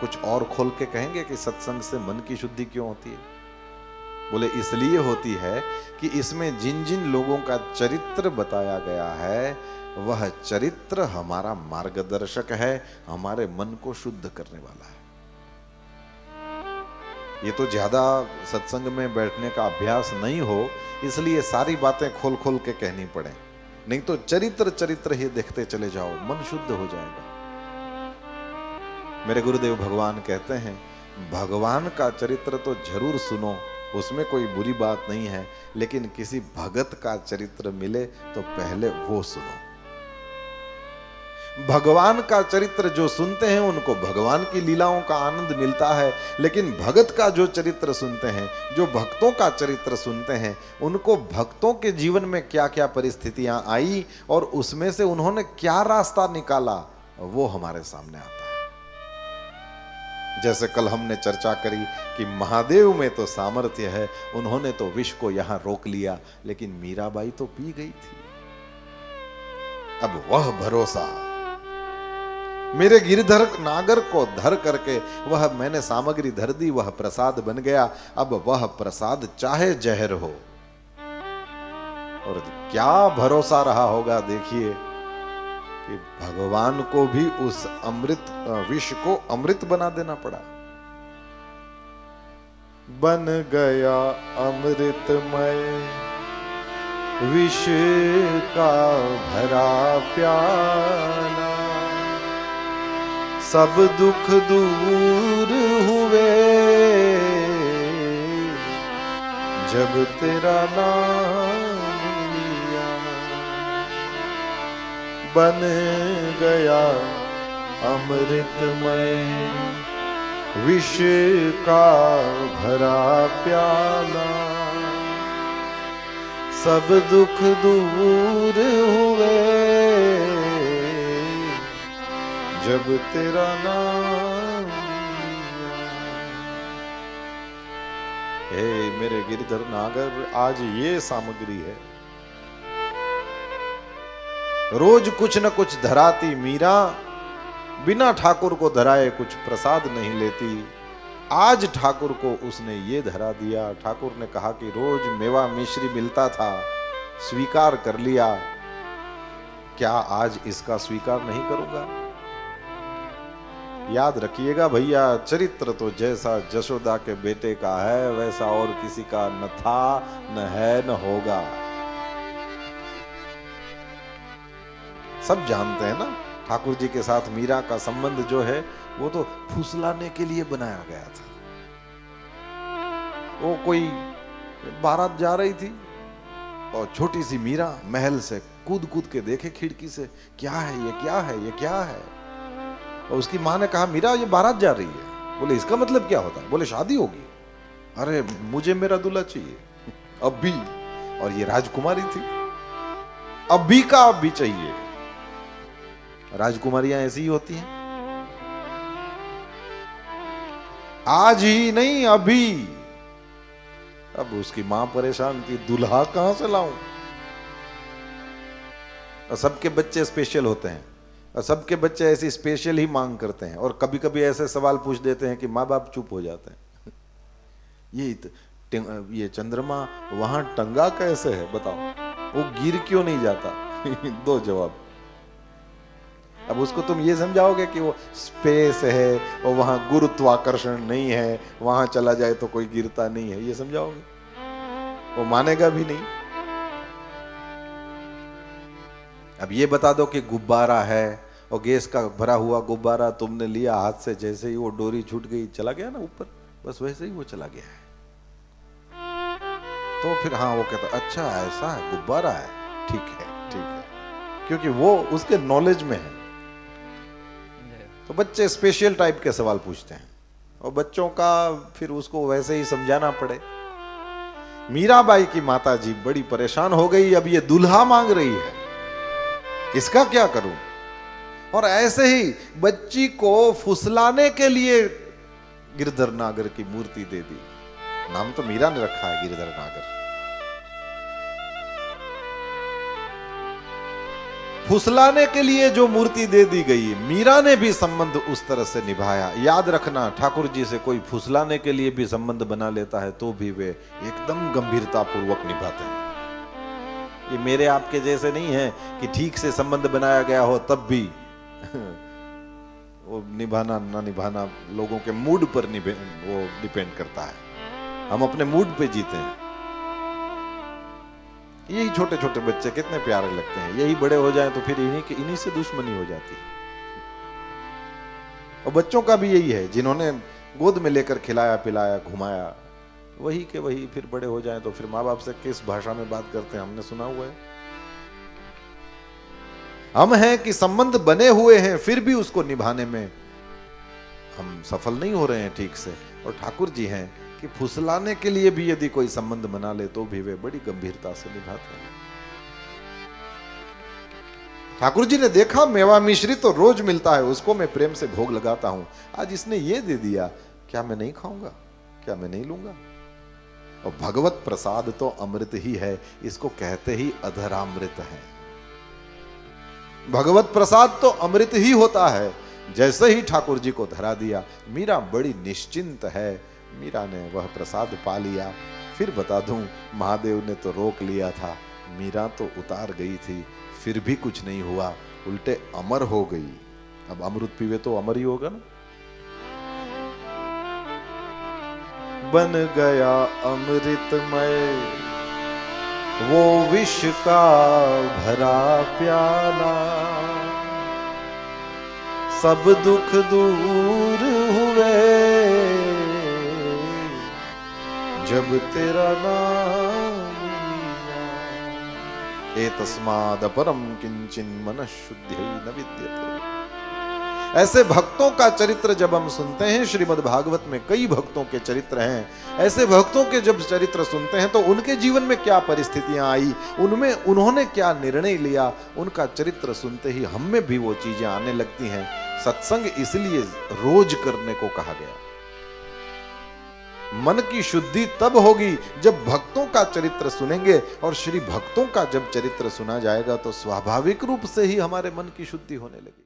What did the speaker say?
कुछ और खोल के कहेंगे कि सत्संग से मन की शुद्धि क्यों होती है? बोले इसलिए होती है कि इसमें जिन जिन लोगों का चरित्र बताया गया है वह चरित्र हमारा मार्गदर्शक है, हमारे मन को शुद्ध करने वाला है। ये तो ज्यादा सत्संग में बैठने का अभ्यास नहीं हो इसलिए सारी बातें खोल खोल के कहनी पड़े, नहीं तो चरित्र चरित्र ही देखते चले जाओ, मन शुद्ध हो जाएगा। मेरे गुरुदेव भगवान कहते हैं भगवान का चरित्र तो जरूर सुनो, उसमें कोई बुरी बात नहीं है, लेकिन किसी भगत का चरित्र मिले तो पहले वो सुनो। भगवान का चरित्र जो सुनते हैं उनको भगवान की लीलाओं का आनंद मिलता है, लेकिन भगत का जो चरित्र सुनते हैं, जो भक्तों का चरित्र सुनते हैं, उनको भक्तों के जीवन में क्या क्या परिस्थितियां आई और उसमें से उन्होंने क्या रास्ता निकाला, वो हमारे सामने आता है। जैसे कल हमने चर्चा करी कि महादेव में तो सामर्थ्य है, उन्होंने तो विष को यहां रोक लिया, लेकिन मीराबाई तो पी गई थी। अब वह भरोसा मेरे गिरधर नागर को धर करके वह मैंने सामग्री धर दी, वह प्रसाद बन गया। अब वह प्रसाद चाहे जहर हो, और क्या भरोसा रहा होगा देखिए कि भगवान को भी उस अमृत विष को अमृत बना देना पड़ा। बन गया अमृतमय विष का भरा प्याला, सब दुख दूर हुए जब तेरा नाम लिया। बन गया अमृतमय विष का भरा प्याला, सब दुख दूर हुए जब तेरा नाम लिया। हे मेरे गिरधर नागर, आज ये सामग्री है। रोज कुछ न कुछ धराती मीरा, बिना ठाकुर को धराए कुछ प्रसाद नहीं लेती। आज ठाकुर को उसने ये धरा दिया। ठाकुर ने कहा कि रोज मेवा मिश्री मिलता था, स्वीकार कर लिया, क्या आज इसका स्वीकार नहीं करूंगा? याद रखिएगा भैया, चरित्र तो जैसा जशोदा के बेटे का है वैसा और किसी का न था, न है, न होगा। सब जानते हैं ना, ठाकुर जी के साथ मीरा का संबंध जो है वो तो फुसलाने के लिए बनाया गया था। वो कोई बारात जा रही थी और छोटी सी मीरा महल से कूद कूद के देखे खिड़की से, क्या है ये, क्या है ये, क्या है? और उसकी माँ ने कहा मीरा ये बारात जा रही है। बोले इसका मतलब क्या होता है? बोले शादी होगी। अरे मुझे मेरा दूल्हा चाहिए अब भी, और ये राजकुमारी थी, अब भी का अब भी चाहिए। राजकुमारियां ऐसी ही होती हैं, आज ही नहीं अभी। अब उसकी मां परेशान थी, दूल्हा कहां से लाऊं? और सबके बच्चे स्पेशल होते हैं, और सबके बच्चे ऐसी स्पेशल ही मांग करते हैं, और कभी कभी ऐसे सवाल पूछ देते हैं कि माँ बाप चुप हो जाते हैं। ये चंद्रमा वहां टंगा कैसे है बताओ, वो गिर क्यों नहीं जाता? दो जवाब। अब उसको तुम ये समझाओगे कि वो स्पेस है और वहां गुरुत्वाकर्षण नहीं है, वहां चला जाए तो कोई गिरता नहीं है, ये समझाओगे? वो मानेगा भी नहीं। अब ये बता दो कि गुब्बारा है और गैस का भरा हुआ गुब्बारा तुमने लिया हाथ से, जैसे ही वो डोरी छूट गई चला गया ना ऊपर, बस वैसे ही वो चला गया है। तो फिर हाँ वो कहता अच्छा ऐसा है, गुब्बारा है, ठीक है ठीक है, क्योंकि वो उसके नॉलेज में है। तो बच्चे स्पेशल टाइप के सवाल पूछते हैं और बच्चों का फिर उसको वैसे ही समझाना पड़े। मीराबाई की माता जी बड़ी परेशान हो गई, अब ये दूल्हा मांग रही है, इसका क्या करूं? और ऐसे ही बच्ची को फुसलाने के लिए गिरधर नागर की मूर्ति दे दी। नाम तो मीरा ने रखा है गिरधर नागर। फुसलाने के लिए जो मूर्ति दे दी गई, मीरा ने भी संबंध उस तरह से निभाया। याद रखना, ठाकुर जी से कोई फुसलाने के लिए भी संबंध बना लेता है तो भी वे एकदम गंभीरता पूर्वक निभाते हैं। ये मेरे आपके जैसे नहीं है कि ठीक से संबंध बनाया गया हो तब भी वो निभाना ना निभाना लोगों के मूड पर वो डिपेंड करता है। हम अपने मूड पे जीते हैं। यही छोटे छोटे बच्चे कितने प्यारे लगते हैं, यही बड़े हो जाएं तो फिर इन्हीं से दुश्मनी हो जाती है। और बच्चों का भी यही है, जिन्होंने गोद में लेकर खिलाया पिलाया घुमाया, वही के वही फिर बड़े हो जाएं तो फिर माँ बाप से किस भाषा में बात करते हैं, हमने सुना हुआ है। हम हैं कि संबंध बने हुए हैं फिर भी उसको निभाने में हम सफल नहीं हो रहे हैं ठीक से। और ठाकुर जी हैं कि फुसलाने के लिए भी यदि कोई संबंध बना ले तो भी वे बड़ी गंभीरता से निभाते हैं। ठाकुर जी ने देखा मेवा मिश्री तो रोज मिलता है, उसको मैं प्रेम से भोग लगाता हूं, आज इसने ये दे दिया, क्या मैं नहीं खाऊंगा, क्या मैं नहीं लूंगा। और भगवत प्रसाद तो अमृत ही है, इसको कहते ही अधरामृत है। भगवत प्रसाद तो अमृत ही होता है। जैसे ही ठाकुर जी को धरा दिया, मीरा बड़ी निश्चिंत है, मीरा ने वह प्रसाद पा लिया। फिर बता दूं, महादेव ने तो रोक लिया था, मीरा तो उतार गई थी, फिर भी कुछ नहीं हुआ, उल्टे अमर हो गई। अब अमृत पीवे तो अमर ही होगा ना। बन गया अमृतमय वो विष का भरा प्याला, सब दुख दूर हुए जब तेरा नाम लिया। एतस्माद् अपरम किंचिन मनः शुद्ध्यै न विद्यते। ऐसे भक्तों का चरित्र जब हम सुनते हैं, श्रीमद् भागवत में कई भक्तों के चरित्र हैं, ऐसे भक्तों के जब चरित्र सुनते हैं तो उनके जीवन में क्या परिस्थितियां आई, उनमें उन्होंने क्या निर्णय लिया, उनका चरित्र सुनते ही हम में भी वो चीजें आने लगती हैं। सत्संग इसलिए रोज करने को कहा गया। मन की शुद्धि तब होगी जब भक्तों का चरित्र सुनेंगे, और श्री भक्तों का जब चरित्र सुना जाएगा तो स्वाभाविक रूप से ही हमारे मन की शुद्धि होने लगेगी।